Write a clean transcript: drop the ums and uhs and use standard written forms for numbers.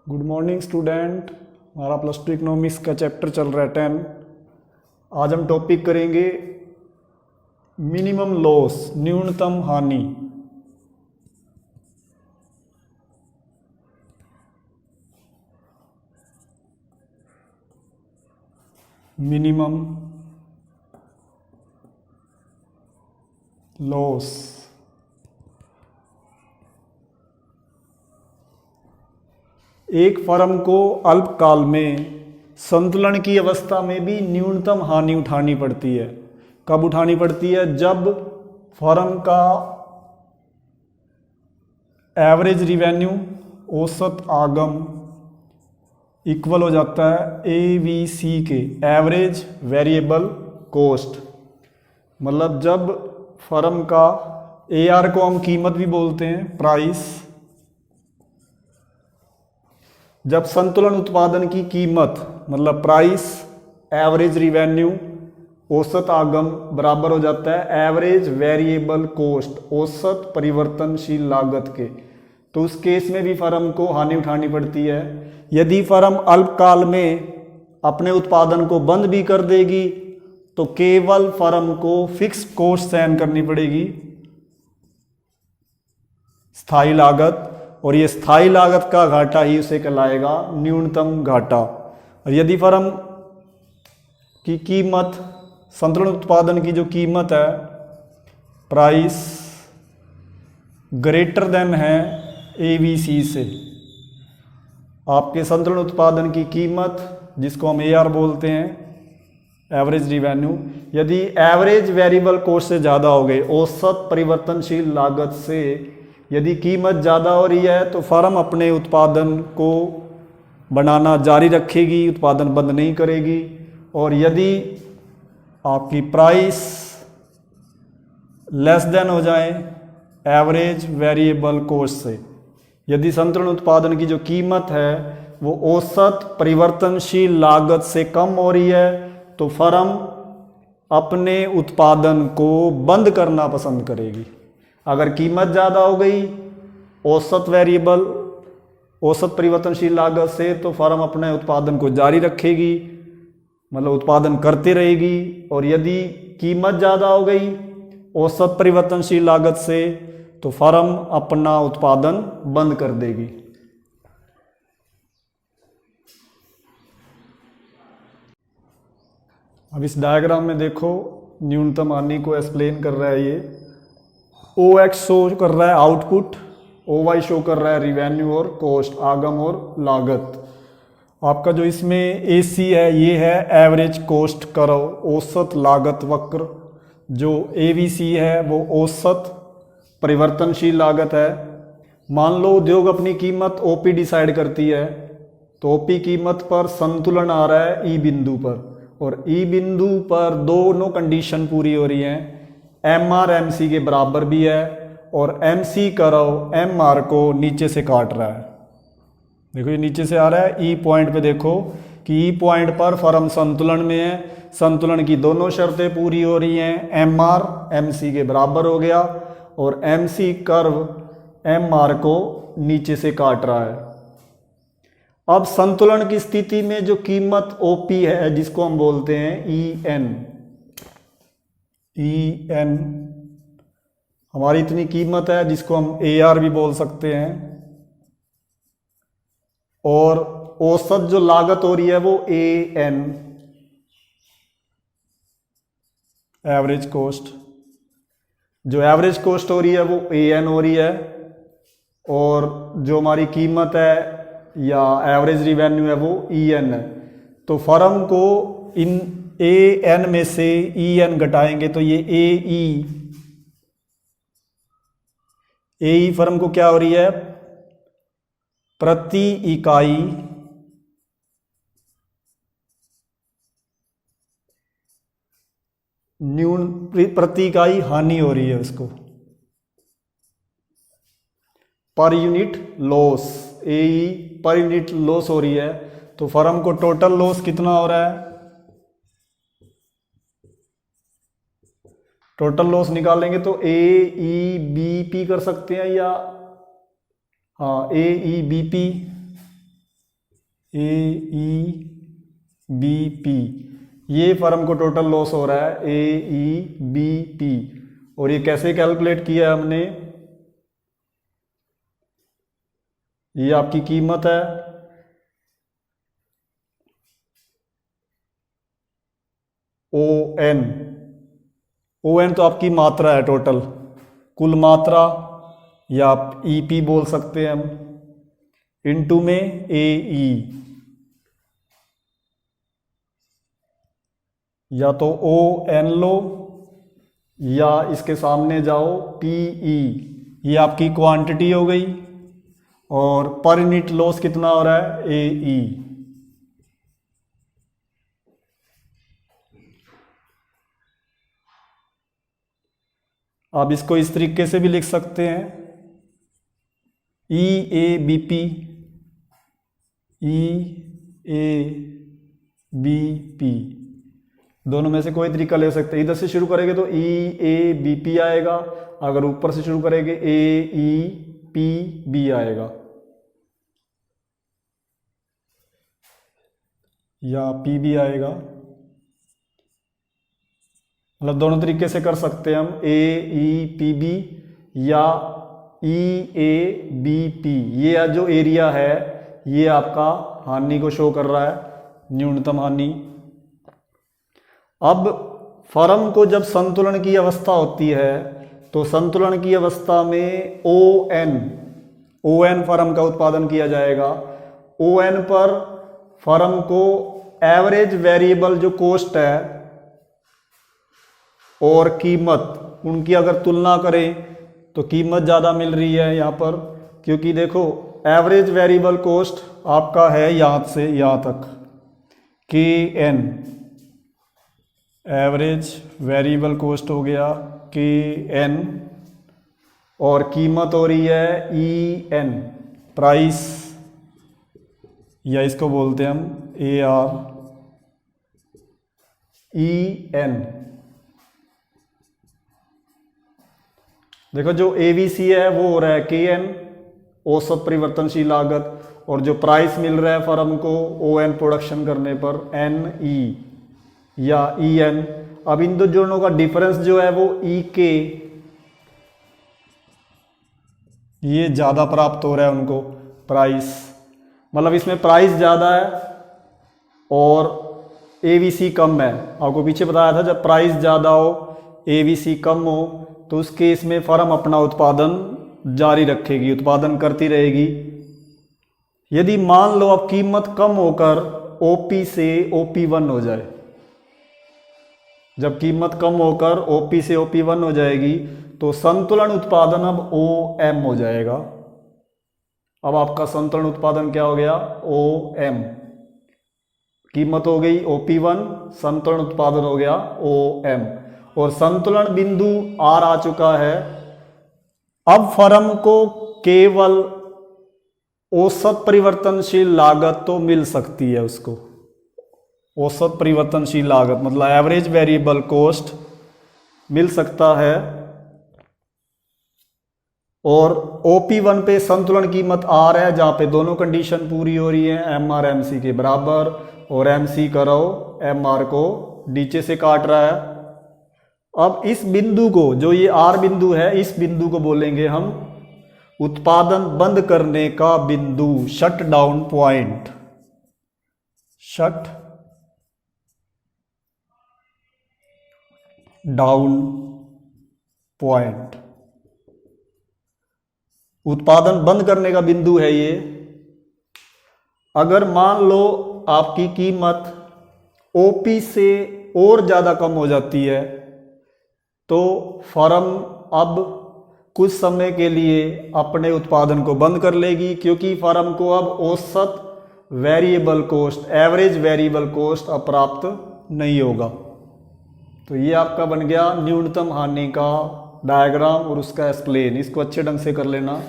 Good morning student. हमारा plus two economics का chapter चल रहा है 10। आज हम टॉपिक करेंगे मिनिमम लॉस, न्यूनतम हानि। Minimum loss. एक फर्म को अल्पकाल में संतुलन की अवस्था में भी न्यूनतम हानि उठानी पड़ती है। कब उठानी पड़ती है? जब फर्म का एवरेज रिवेन्यू, औसत आगम इक्वल हो जाता है एवीसी के, एवरेज वेरिएबल कॉस्ट। मतलब जब फर्म का एआर को हम कीमत भी बोलते हैं, प्राइस, जब संतुलन उत्पादन की कीमत मतलब प्राइस, एवरेज रिवेन्यू, औसत आगम बराबर हो जाता है एवरेज वेरिएबल कॉस्ट, औसत परिवर्तनशील लागत के, तो उस केस में भी फर्म को हानि उठानी पड़ती है। यदि फर्म अल्पकाल में अपने उत्पादन को बंद भी कर देगी तो केवल फर्म को फिक्स कॉस्ट सहन करनी पड़ेगी, स्थायी लागत, और ये स्थायी लागत का घाटा ही उसे कहलाएगा न्यूनतम घाटा। और यदि फर्म की कीमत, संतुलन उत्पादन की जो कीमत है, प्राइस ग्रेटर देन है एवीसी से, आपके संतुलन उत्पादन की कीमत जिसको हम एआर बोलते हैं, एवरेज रिवेन्यू, यदि एवरेज वेरिएबल कॉस्ट से ज़्यादा हो गई, औसत परिवर्तनशील लागत से यदि कीमत ज़्यादा हो रही है तो फर्म अपने उत्पादन को बनाना जारी रखेगी, उत्पादन बंद नहीं करेगी। और यदि आपकी प्राइस लेस देन हो जाए एवरेज वेरिएबल कॉस्ट से, यदि संतुलन उत्पादन की जो कीमत है वो औसत परिवर्तनशील लागत से कम हो रही है तो फर्म अपने उत्पादन को बंद करना पसंद करेगी। अगर कीमत ज़्यादा हो गई औसत वेरिएबल, औसत परिवर्तनशील लागत से, तो फर्म अपने उत्पादन को जारी रखेगी, मतलब उत्पादन करते रहेगी। और यदि कीमत ज़्यादा हो गई औसत परिवर्तनशील लागत से तो फर्म अपना उत्पादन बंद कर देगी। अब इस डायग्राम में देखो, न्यूनतम हानि को एक्सप्लेन कर रहा है। ये OX शो कर रहा है आउटपुट, OY शो कर रहा है रिवेन्यू और कॉस्ट, आगम और लागत। आपका जो इसमें AC है ये है एवरेज कॉस्ट कर्व, औसत लागत वक्र। जो AVC है वो औसत परिवर्तनशील लागत है। मान लो उद्योग अपनी कीमत OP डिसाइड करती है, तो OP कीमत पर संतुलन आ रहा है E बिंदु पर, और E बिंदु पर दोनों कंडीशन पूरी हो रही हैं, MR MC के बराबर भी है और MC कर्व MR को नीचे से काट रहा है। देखो ये नीचे से आ रहा है, E पॉइंट पे देखो कि E पॉइंट पर फर्म संतुलन में है, संतुलन की दोनों शर्तें पूरी हो रही हैं, MR MC के बराबर हो गया और MC कर्व MR को नीचे से काट रहा है। अब संतुलन की स्थिति में जो कीमत OP है जिसको हम बोलते हैं EN, हमारी इतनी कीमत है जिसको हम AR भी बोल सकते हैं, और औसत जो लागत हो रही है वो AN, एवरेज कॉस्ट, जो एवरेज कॉस्ट हो रही है वो AN हो रही है, और जो हमारी कीमत है या एवरेज रिवेन्यू है वो EN है। तो फर्म को इन AN में से EN घटाएंगे तो ये AE फर्म को क्या हो रही है? प्रति इकाई प्रति इकाई हानि हो रही है उसको, per unit loss, AE per unit loss हो रही है। तो फर्म को टोटल लॉस कितना हो रहा है? टोटल लॉस निकालेंगे तो AEBP कर सकते हैं, या हाँ AEBP, AEBP, ये फर्म को टोटल लॉस हो रहा है AEBP। और ये कैसे कैलकुलेट किया है हमने, ये आपकी कीमत है, ON। ON तो आपकी मात्रा है, टोटल कुल मात्रा, या आप EP बोल सकते हैं हम, इनटू में AE, या तो ON लो या इसके सामने जाओ PE, ये आपकी क्वांटिटी हो गई, और पर यूनिट लॉस कितना हो रहा है AE। आप इसको इस तरीके से भी लिख सकते हैं, EABP, EABP, दोनों में से कोई तरीका ले सकते हैं। इधर से शुरू करेंगे तो EABP आएगा, अगर ऊपर से शुरू करेंगे AEPB आएगा, या PB आएगा। मतलब दोनों तरीके से कर सकते हैं हम, AEPB या EABP। ये जो एरिया है ये आपका हानि को शो कर रहा है, न्यूनतम हानि। अब फर्म को जब संतुलन की अवस्था होती है तो संतुलन की अवस्था में ON फर्म का उत्पादन किया जाएगा। ON पर फर्म को एवरेज वेरिएबल जो कॉस्ट है और कीमत, उनकी अगर तुलना करें तो कीमत ज़्यादा मिल रही है यहाँ पर, क्योंकि देखो एवरेज वेरिएबल कॉस्ट आपका है यहाँ से यहाँ तक KN, एवरेज वेरिएबल कॉस्ट हो गया KN, और कीमत हो रही है EN, प्राइस, या इसको बोलते हैं हम AREN। देखो जो AVC है वो हो रहा है KN, औसत परिवर्तनशील लागत, और जो प्राइस मिल रहा है फर्म को ON प्रोडक्शन करने पर NE या EN। अब इन दो दोनों का डिफरेंस जो है वो EK, ये ज़्यादा प्राप्त हो रहा है उनको प्राइस, मतलब इसमें प्राइस ज़्यादा है और AVC कम है। आपको पीछे बताया था जब प्राइस ज़्यादा हो AVC कम हो तो उस केस में फर्म अपना उत्पादन जारी रखेगी, उत्पादन करती रहेगी। यदि मान लो अब कीमत कम होकर OP से OP1 हो जाए, जब कीमत कम होकर OP से OP1 हो जाएगी तो संतुलन उत्पादन अब OM हो जाएगा। अब आपका संतुलन उत्पादन क्या हो गया OM, कीमत हो गई OP1, संतुलन उत्पादन हो गया OM, और संतुलन बिंदु R आ चुका है। अब फर्म को केवल औसत परिवर्तनशील लागत तो मिल सकती है, उसको औसत परिवर्तनशील लागत मतलब एवरेज वेरिएबल कॉस्ट मिल सकता है, और OP1 पे संतुलन कीमत R है जहां पे दोनों कंडीशन पूरी हो रही है, MR MC के बराबर, और MC करो MR को नीचे से काट रहा है। अब इस बिंदु को, जो ये R बिंदु है, इस बिंदु को बोलेंगे हम उत्पादन बंद करने का बिंदु, shut down point, shut down point, उत्पादन बंद करने का बिंदु है ये। अगर मान लो आपकी कीमत OP से और ज़्यादा कम हो जाती है तो फर्म अब कुछ समय के लिए अपने उत्पादन को बंद कर लेगी, क्योंकि फर्म को अब औसत variable cost, average variable cost अब प्राप्त नहीं होगा। तो ये आपका बन गया न्यूनतम हानि का डायग्राम और उसका एक्सप्लेन। इसको अच्छे ढंग से कर लेना।